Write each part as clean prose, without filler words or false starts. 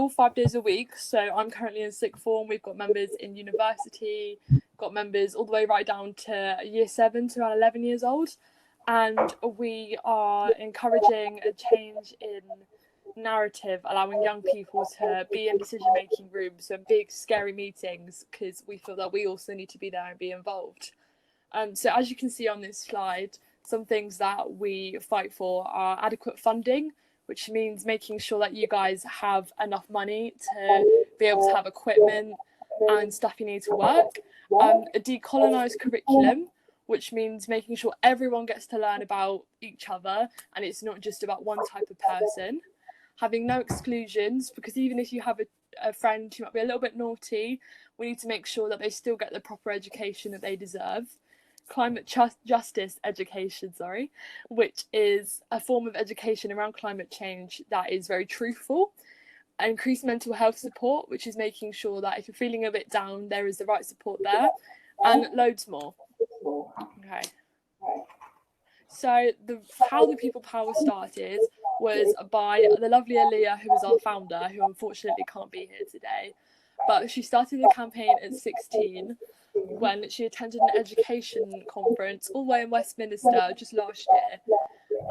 school 5 days a week. So I'm currently in sixth form. We've got members in university, got members all the way right down to year 7 to around 11 years old. And we are encouraging a change in narrative, allowing young people to be in decision-making rooms and big, scary meetings, because we feel that we also need to be there and be involved. So as you can see on this slide, some things that we fight for are adequate funding, which means making sure that you guys have enough money to be able to have equipment and stuff you need to work. A decolonised curriculum, which means making sure everyone gets to learn about each other and it's not just about one type of person. Having no exclusions, because even if you have a friend who might be a little bit naughty, we need to make sure that they still get the proper education that they deserve. Climate justice education, which is a form of education around climate change that is very truthful. Increased mental health support, which is making sure that if you're feeling a bit down, there is the right support there, and loads more. Okay. So how the Pupil Power started was by the lovely Aaliyah, who was our founder, who unfortunately can't be here today. But she started the campaign at 16 when she attended an education conference all the way in Westminster just last year.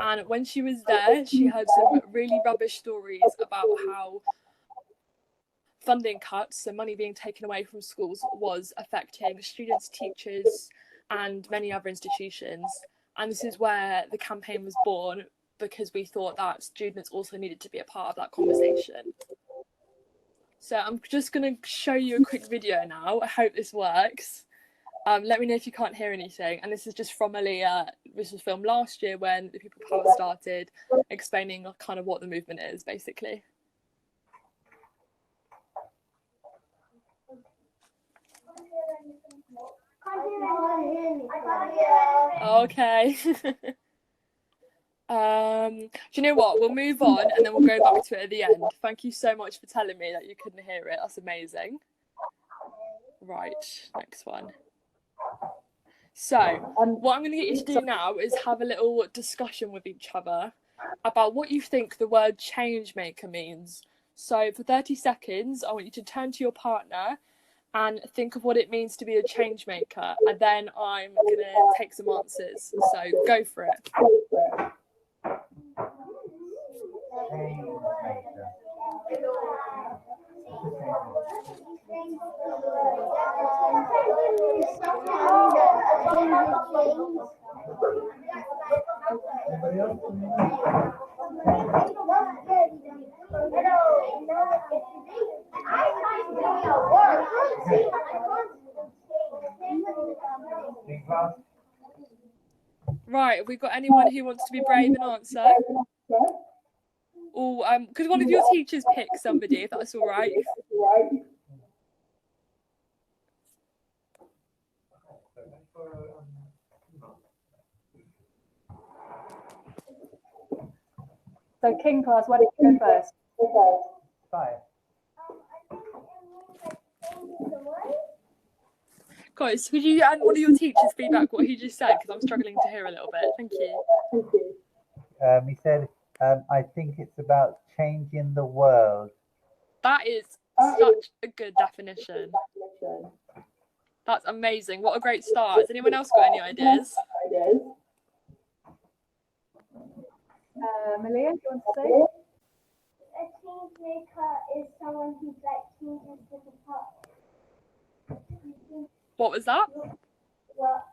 And when she was there, she heard some really rubbish stories about how funding cuts, so money being taken away from schools, was affecting students, teachers, and many other institutions. And this is where the campaign was born, because we thought that students also needed to be a part of that conversation. So I'm just going to show you a quick video now. I hope this works. Let me know if you can't hear anything. And this is just from Aaliyah. This was filmed last year when the Pupil Power started, explaining kind of what the movement is, basically. Okay. Do you know what? We'll move on and then we'll go back to it at the end. Thank you so much for telling me that you couldn't hear it. That's amazing. Right, next one. So, what I'm going to get you to do now is have a little discussion with each other about what you think the word change maker means. So, for 30 seconds, I want you to turn to your partner and think of what it means to be a change maker. And then I'm going to take some answers. So, go for it. Right, have we got anyone who wants to be brave and answer? Or could one of your teachers pick somebody, if that's all right? So, King class, why don't you go first? Five. Guys, could you and one of your teachers feedback what he just said? Because I'm struggling to hear a little bit. Thank you. He said, I think it's about changing the world. That is such a good definition. That's amazing. What a great start. Has anyone else got any ideas? Malia, do you want to say? A change maker is someone who's like changes different parts. What was that? Well,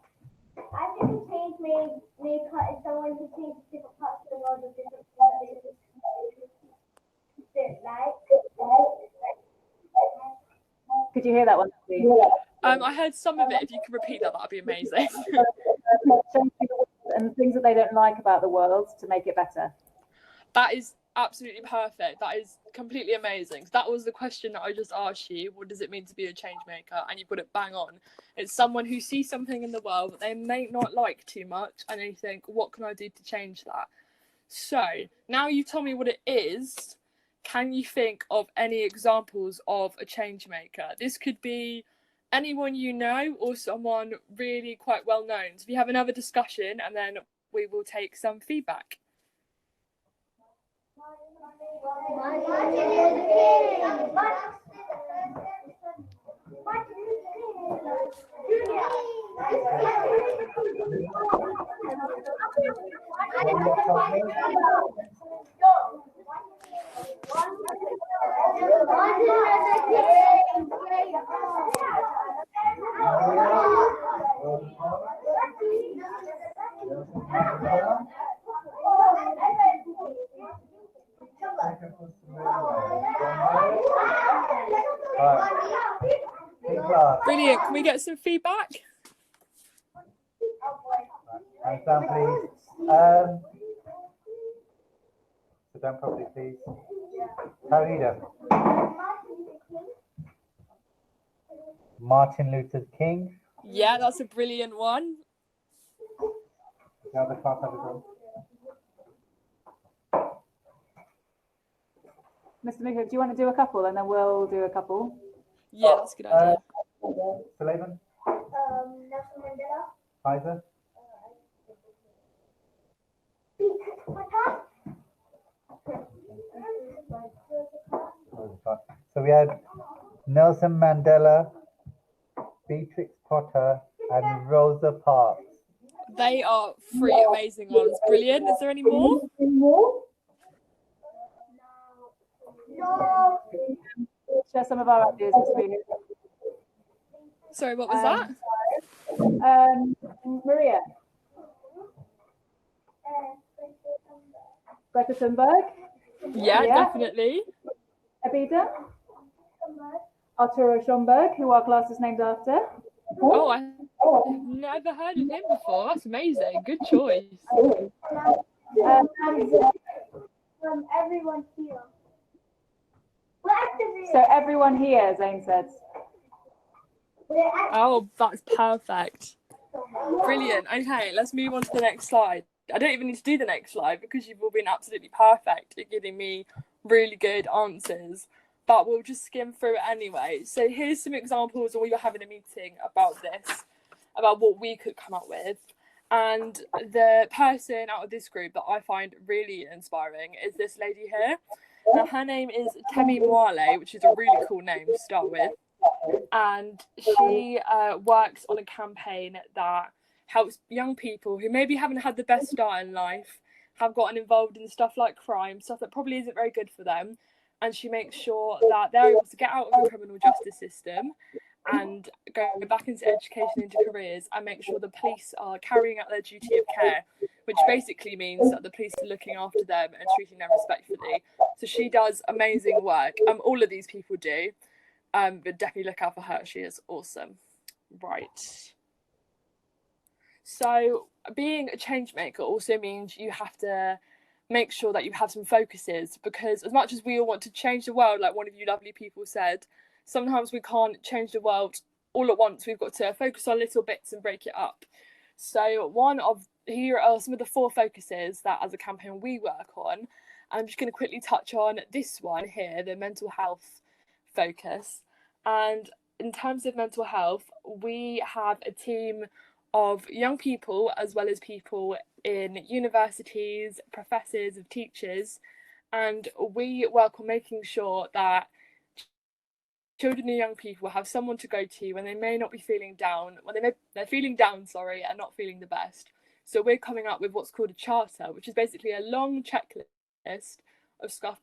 I think a change maker is someone who changes different parts of the world with different things that like. Could you hear that one? I heard some of it. If you could repeat that, that'd be amazing. And things that they don't like about the world to make it better. That is absolutely perfect. That is completely amazing. That was the question that I just asked you. What does it mean to be a change maker? And you put it bang on. It's someone who sees something in the world that they may not like too much, and they think, what can I do to change that? So now you told me what it is. Can you think of any examples of a change maker? This could be anyone you know or someone really quite well known. So if you have another discussion, and then we will take some feedback. Brilliant. Can we get some feedback? Hands down, please. Sit down properly, please. Farida. Martin Luther King. Yeah, that's a brilliant one. The other class have a go. Mr. Mika, do you want to do a couple and then we'll do a couple? Yeah, that's a good idea. Sulaiman. Nelson Mandela. Kaiser. So we had Nelson Mandela, Beatrix Potter, and Rosa Parks. They are three amazing ones. Brilliant. Is there any more? No. Share some of our ideas, Mr. Mika. Sorry, what was that? Maria. Greta Thunberg. Yeah, Yeah. definitely. Abida. Arturo Schomburg, who our class is named after. Oh, I've never heard of him before. That's amazing. Good choice. And Everyone here. We're activists. so everyone here, Zane said. We're activists. Oh, that's perfect. Brilliant. Okay, let's move on to the next slide. I don't even need to do the next slide because you've all been absolutely perfect at giving me really good answers. But we'll just skim through it anyway. So here's some examples when we were having a meeting about this, about what we could come up with. And the person out of this group that I find really inspiring is this lady here. Now, her name is Temi Mwale, which is a really cool name to start with. And she works on a campaign that helps young people who maybe haven't had the best start in life, have gotten involved in stuff like crime, stuff that probably isn't very good for them. And she makes sure that they're able to get out of the criminal justice system and go back into education, into careers, and make sure the police are carrying out their duty of care, which basically means that the police are looking after them and treating them respectfully. So she does amazing work. All of these people do, but definitely look out for her. She is awesome. Right. So being a change maker also means you have to make sure that you have some focuses, because as much as we all want to change the world, like one of you lovely people said, sometimes we can't change the world all at once. We've got to focus on little bits and break it up. So here are some of the 4 focuses that as a campaign we work on. I'm just going to quickly touch on this one here, the mental health focus. And in terms of mental health, we have a team of young people as well as people in universities, professors, of teachers, and we work on making sure that children and young people have someone to go to when they may not be feeling down, they're feeling down, and not feeling the best. So we're coming up with what's called a charter, which is basically a long checklist of stuff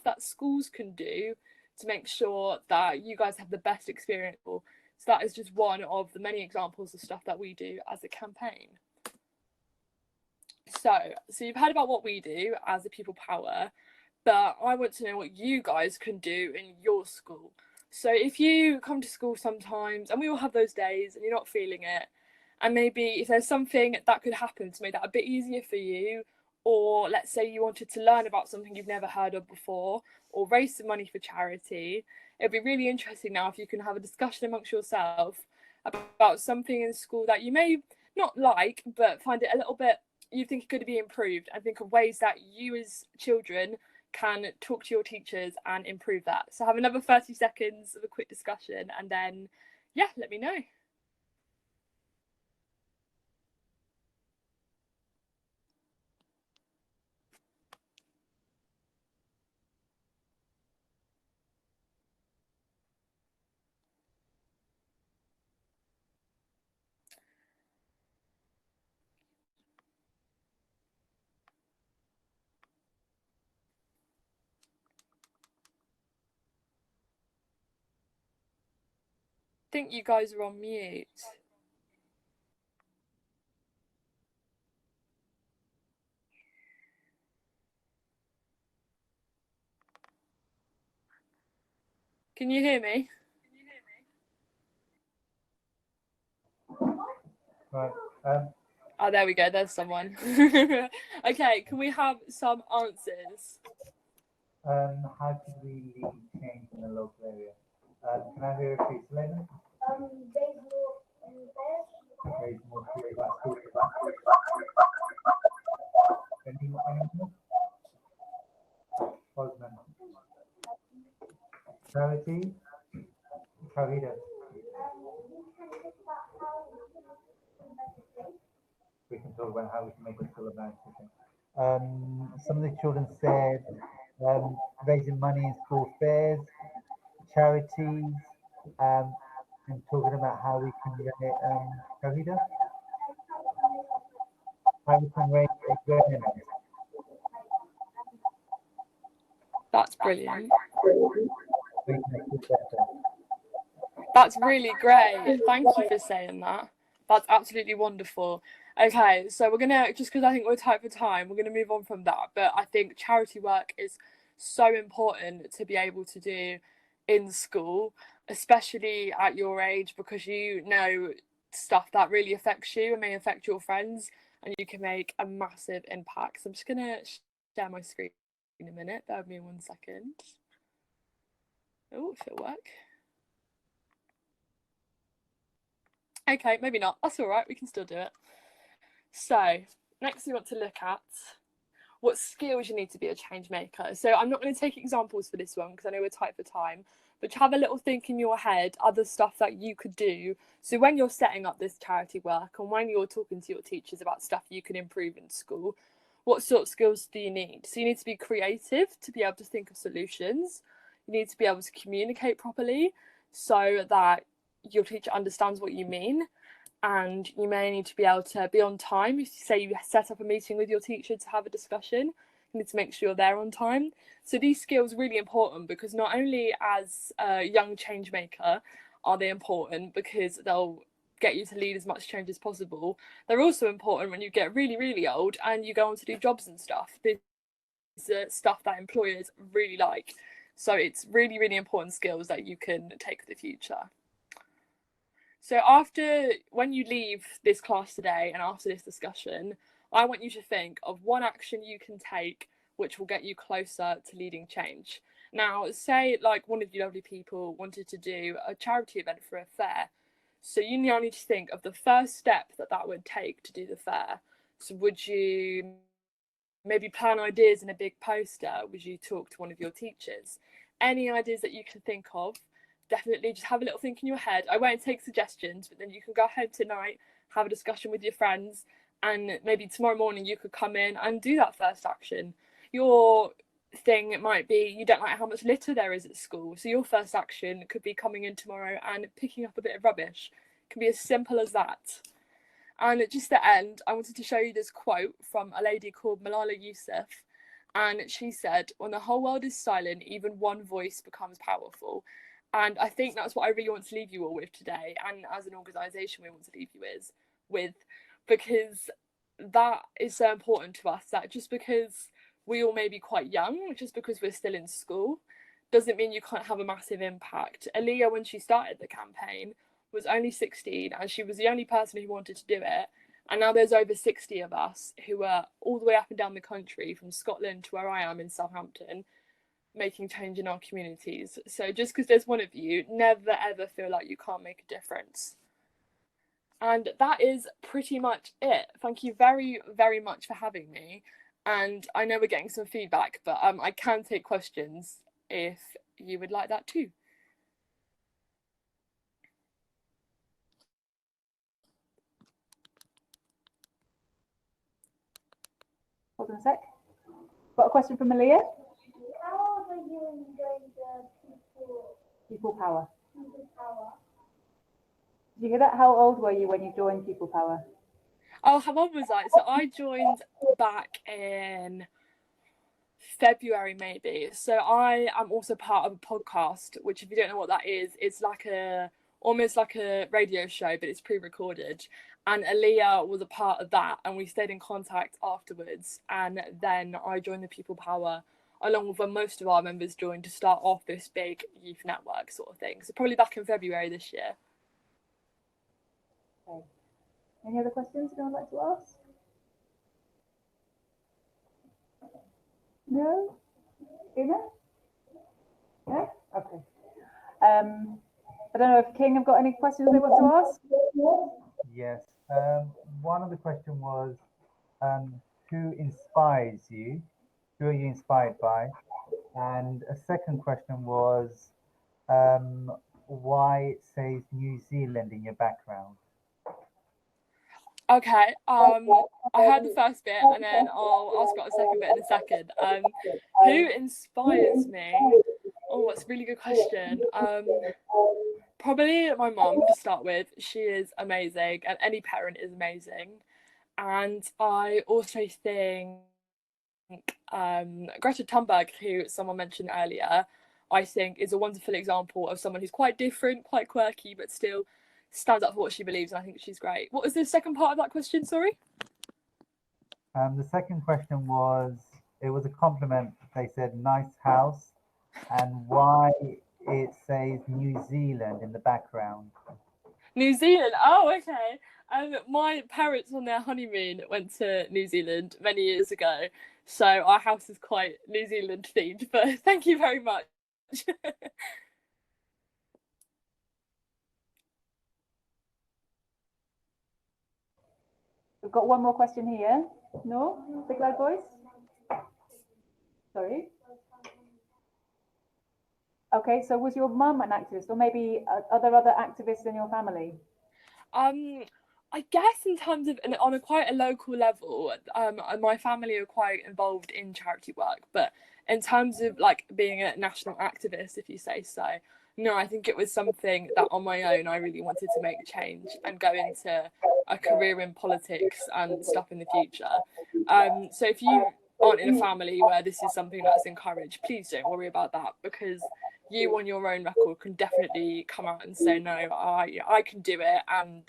that schools can do to make sure that you guys have the best experience. So that is just one of the many examples of stuff that we do as a campaign. So you've heard about what we do as a Pupil Power, but I want to know what you guys can do in your school. So if you come to school sometimes, and we all have those days, and you're not feeling it, and maybe if there's something that could happen to make that a bit easier for you, or let's say you wanted to learn about something you've never heard of before, or raise some money for charity, it'd be really interesting now if you can have a discussion amongst yourself about something in school that you may not like, but find it a little bit, you think it could be improved, and think of ways that you as children can talk to your teachers and improve that. So have another 30 seconds of a quick discussion, and then, yeah, let me know. think you guys are on mute. Can you hear me? Right. Oh, there we go. There's someone. Okay, can we have some answers? How could we lead change in the local area? Can I hear it, please, Selena? Raise more fear about school. Any more? Osman. Charity? Carita. We can talk about how we can make it feel about it. Some of the children said raising money in school fairs, charities, and talking about how we can run it. Carita? How we can raise awareness. That's brilliant. We can make it better. That's really great. Thank you for saying that. That's absolutely wonderful. Okay, so we're gonna, just because I think we're tight for time, we're gonna move on from that. But I think charity work is so important to be able to do in school, especially at your age, because you know stuff that really affects you and may affect your friends, and you can make a massive impact. So I'm just gonna share my screen in a minute. Bear with me 1 second. Oh, if it'll work. Okay, maybe not. That's all right. We can still do it. So next we want to look at what skills you need to be a change maker. So I'm not going to take examples for this one because I know we're tight for time, but have a little think in your head, other stuff that you could do. So when you're setting up this charity work and when you're talking to your teachers about stuff you can improve in school, what sort of skills do you need? So you need to be creative to be able to think of solutions. You need to be able to communicate properly so that your teacher understands what you mean. And you may need to be able to be on time. If you say you set up a meeting with your teacher to have a discussion, you need to make sure you're there on time. So these skills are really important because not only as a young change maker are they important because they'll get you to lead as much change as possible, they're also important when you get really, really old and you go on to do jobs and stuff. This is stuff that employers really like. So it's really, really important skills that you can take for the future. So when you leave this class today and after this discussion, I want you to think of one action you can take which will get you closer to leading change. Now, say like one of you lovely people wanted to do a charity event for a fair. So you now need to think of the first step that would take to do the fair. So would you maybe plan ideas in a big poster? Would you talk to one of your teachers? Any ideas that you can think of? Definitely just have a little think in your head. I won't take suggestions, but then you can go home tonight, have a discussion with your friends, and maybe tomorrow morning you could come in and do that first action. Your thing might be you don't like how much litter there is at school, so your first action could be coming in tomorrow and picking up a bit of rubbish. It can be as simple as that. And just to end, I wanted to show you this quote from a lady called Malala Yousaf, and she said, "When the whole world is silent, even one voice becomes powerful." And I think that's what I really want to leave you all with today, and as an organisation we want to leave you with, because that is so important to us, that just because we all may be quite young, just because we're still in school, doesn't mean you can't have a massive impact. Aaliyah, when she started the campaign, was only 16 and she was the only person who wanted to do it. And now there's over 60 of us who are all the way up and down the country, from Scotland to where I am in Southampton, making change in our communities. So just because there's one of you, never ever feel like you can't make a difference. And that is pretty much it. Thank you very, very much for having me. And I know we're getting some feedback, but I can take questions if you would like that too. Hold on a sec. Got a question from Aaliyah? How old were you when you joined the Pupil Power. Pupil Power? Did you hear that? How old were you when you joined Pupil Power? Oh, how old was I? So I joined back in February maybe. So I am also part of a podcast, which if you don't know what that is, it's like a almost like a radio show, but it's pre-recorded. And Aaliyah was a part of that, and we stayed in contact afterwards. And then I joined the Pupil Power, along with when most of our members joined, to start off this big youth network sort of thing. So probably back in February this year. Okay. Any other questions anyone would like to ask? No? Una? Yeah? Okay. I don't know if King have got any questions they want to ask? Yes. One of the question was, who inspires you? Who are you inspired by? And a second question was, why it says New Zealand in your background? Okay, I heard the first bit, and then I'll ask about the second bit in a second. Who inspires me? Oh, that's a really good question. Probably my mum to start with. She is amazing, and any parent is amazing. And I also think Greta Thunberg, who someone mentioned earlier, I think is a wonderful example of someone who's quite different, quite quirky, but still stands up for what she believes, and I think she's great. What was the second part of that question, sorry? The second question was, it was a compliment. They said, nice house, and why it says New Zealand in the background. New Zealand, oh, okay. My parents on their honeymoon went to New Zealand many years ago, so our house is quite New Zealand themed, but thank you very much. We've got one more question here. No? Big loud voice? Sorry? Okay, so was your mum an activist, or maybe are there other activists in your family? I guess in terms of on a quite a local level, my family are quite involved in charity work, but in terms of like being a national activist, if you say so, no, I think it was something that on my own I really wanted to make a change and go into a career in politics and stuff in the future. So if you aren't in a family where this is something that's encouraged, please don't worry about that, because you on your own record can definitely come out and say, no, I can do it. And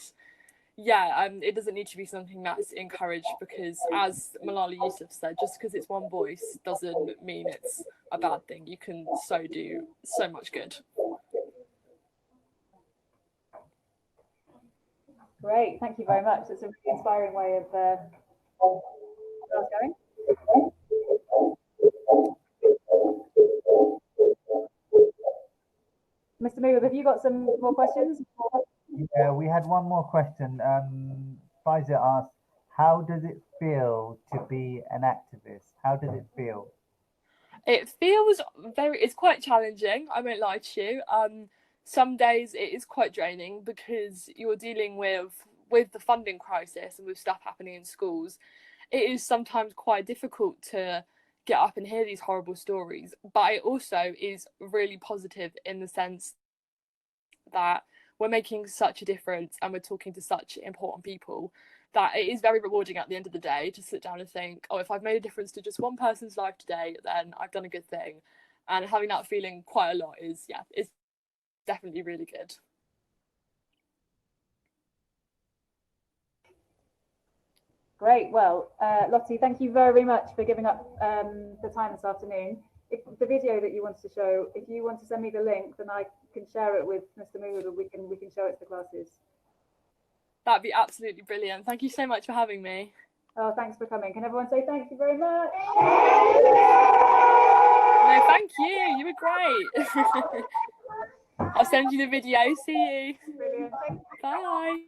yeah, it doesn't need to be something that's encouraged, because as Malala Yousafzai said, just because it's one voice doesn't mean it's a bad thing. You can do so much good. Great, thank you very much. It's a really inspiring way of going. Mr. Mood, have you got some more questions? Yeah, we had one more question. Faisal asked, how does it feel to be an activist? How does it feel? It feels it's quite challenging, I won't lie to you. Some days it is quite draining because you're dealing with the funding crisis and with stuff happening in schools. It is sometimes quite difficult to get up and hear these horrible stories, but it also is really positive in the sense that we're making such a difference and we're talking to such important people, that it is very rewarding at the end of the day to sit down and think, oh, if I've made a difference to just one person's life today, then I've done a good thing. And having that feeling quite a lot is definitely really good. Great. Well, Lottie, thank you very much for giving up the time this afternoon. If the video that you wanted to show, if you want to send me the link, then I can share it with Mr. Mood, and we can show it to the classes. That'd be absolutely brilliant. Thank you so much for having me. Oh, thanks for coming. Can everyone say thank you very much? No, thank you. You were great. I'll send you the video. See you. Brilliant. Bye.